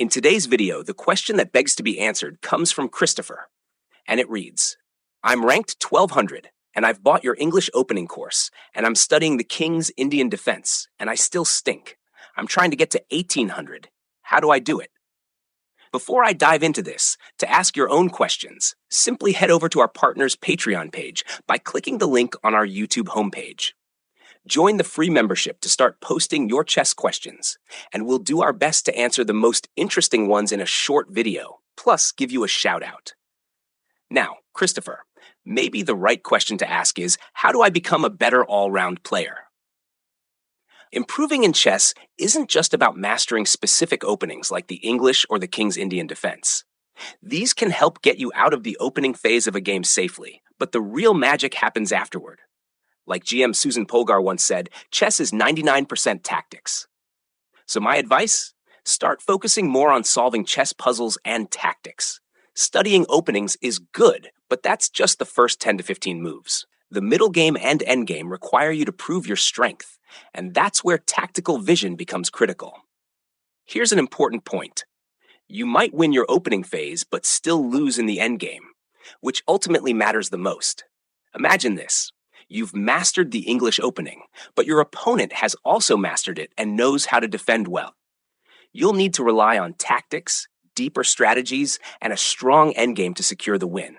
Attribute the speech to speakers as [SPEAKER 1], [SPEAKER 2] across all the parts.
[SPEAKER 1] In today's video, the question that begs to be answered comes from Christopher, and it reads, I'm ranked 1200, and I've bought your English opening course, and I'm studying the King's Indian defense, and I still stink. I'm trying to get to 1800. How do I do it? Before I dive into this, to ask your own questions, simply head over to our partner's Patreon page by clicking the link on our YouTube homepage. Join the free membership to start posting your chess questions, and we'll do our best to answer the most interesting ones in a short video, plus give you a shout out. Now, Christopher, maybe the right question to ask is, how do I become a better all-round player? Improving in chess isn't just about mastering specific openings like the English or the King's Indian defense. These can help get you out of the opening phase of a game safely, but the real magic happens afterward. Like GM Susan Polgar once said, chess is 99% tactics. So my advice? Start focusing more on solving chess puzzles and tactics. Studying openings is good, but that's just the first 10 to 15 moves. The middle game and end game require you to prove your strength, and that's where tactical vision becomes critical. Here's an important point. You might win your opening phase, but still lose in the end game, which ultimately matters the most. Imagine this. You've mastered the English opening, but your opponent has also mastered it and knows how to defend well. You'll need to rely on tactics, deeper strategies, and a strong endgame to secure the win.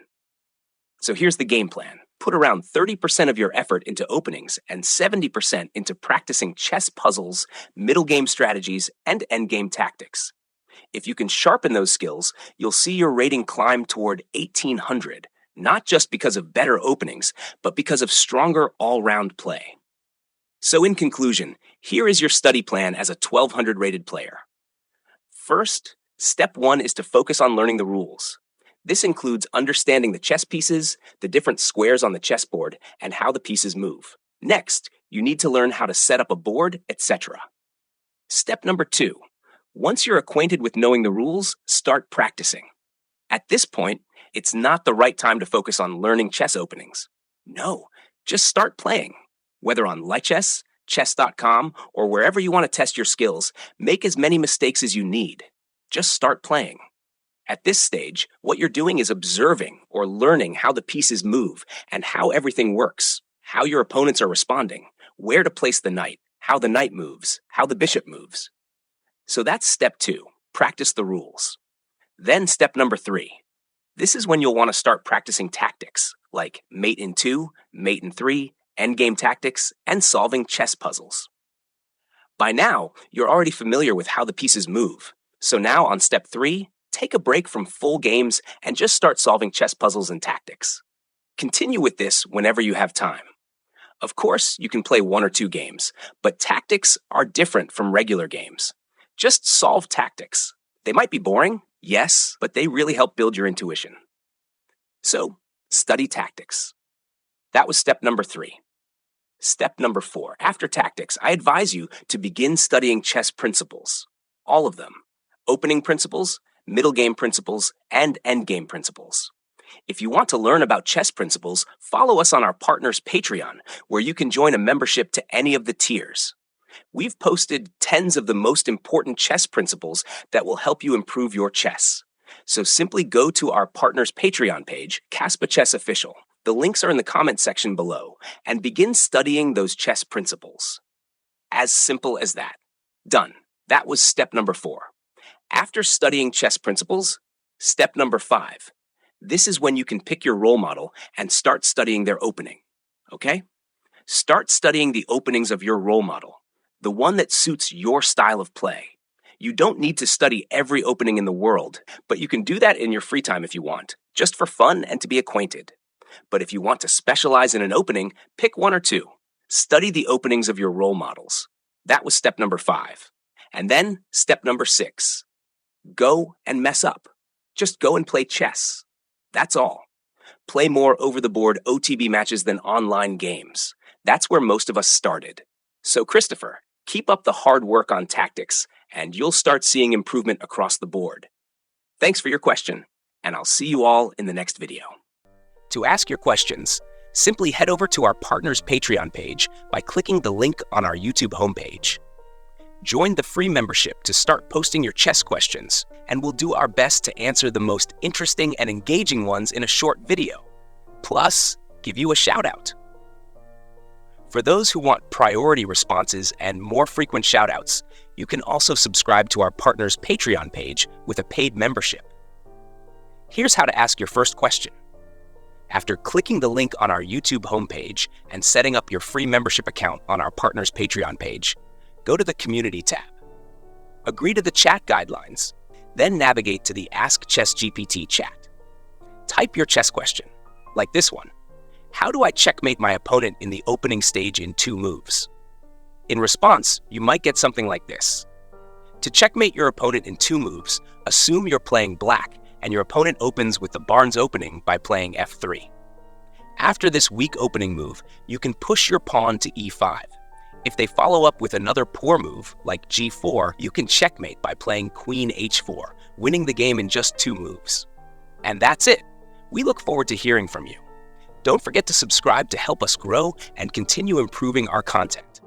[SPEAKER 1] So here's the game plan. Put around 30% of your effort into openings and 70% into practicing chess puzzles, middle game strategies, and endgame tactics. If you can sharpen those skills, you'll see your rating climb toward 1800. Not just because of better openings, but because of stronger all-round play. So in conclusion, here is your study plan as a 1200 rated player. First, step 1 is to focus on learning the rules. This includes understanding the chess pieces, the different squares on the chessboard, and how the pieces move. Next, you need to learn how to set up a board, etc. Step number 2. Once you're acquainted with knowing the rules, start practicing. At this point, it's not the right time to focus on learning chess openings. No, just start playing. Whether on Lichess, Chess.com, or wherever you want to test your skills, make as many mistakes as you need. Just start playing. At this stage, what you're doing is observing or learning how the pieces move and how everything works, how your opponents are responding, where to place the knight, how the knight moves, how the bishop moves. So that's step 2, practice the rules. Then step number 3. This is when you'll want to start practicing tactics, like mate in 2, mate in 3, endgame tactics, and solving chess puzzles. By now, you're already familiar with how the pieces move. So now on step 3, take a break from full games and just start solving chess puzzles and tactics. Continue with this whenever you have time. Of course, you can play 1 or 2 games, but tactics are different from regular games. Just solve tactics. They might be boring, yes, but they really help build your intuition. So, study tactics. That was step number 3. Step number 4. After tactics, I advise you to begin studying chess principles. All of them. Opening principles, middle game principles, and endgame principles. If you want to learn about chess principles, follow us on our partner's Patreon, where you can join a membership to any of the tiers. We've posted tens of the most important chess principles that will help you improve your chess. So simply go to our partner's Patreon page, Kaspa Chess Official. The links are in the comment section below, and begin studying those chess principles. As simple as that. Done. That was step number 4. After studying chess principles, step number 5. This is when you can pick your role model and start studying their opening. Okay? Start studying the openings of your role model. The one that suits your style of play. You don't need to study every opening in the world, but you can do that in your free time if you want, just for fun and to be acquainted. But if you want to specialize in an opening, pick 1 or 2. Study the openings of your role models. That was step number 5. And then step number 6. Go and mess up. Just go and play chess. That's all. Play more over-the-board OTB matches than online games. That's where most of us started. So Christopher, keep up the hard work on tactics, and you'll start seeing improvement across the board. Thanks for your question, and I'll see you all in the next video. To ask your questions, simply head over to our partner's Patreon page by clicking the link on our YouTube homepage. Join the free membership to start posting your chess questions, and we'll do our best to answer the most interesting and engaging ones in a short video. Plus, give you a shout-out. For those who want priority responses and more frequent shout-outs, you can also subscribe to our partner's Patreon page with a paid membership. Here's how to ask your first question. After clicking the link on our YouTube homepage and setting up your free membership account on our partner's Patreon page, go to the Community tab. Agree to the chat guidelines, then navigate to the Ask ChessGPT chat. Type your chess question, like this one. How do I checkmate my opponent in the opening stage in 2 moves? In response, you might get something like this. To checkmate your opponent in 2 moves, assume you're playing black and your opponent opens with the Barnes opening by playing f3. After this weak opening move, you can push your pawn to e5. If they follow up with another poor move, like g4, you can checkmate by playing queen h4, winning the game in just 2 moves. And that's it. We look forward to hearing from you. Don't forget to subscribe to help us grow and continue improving our content.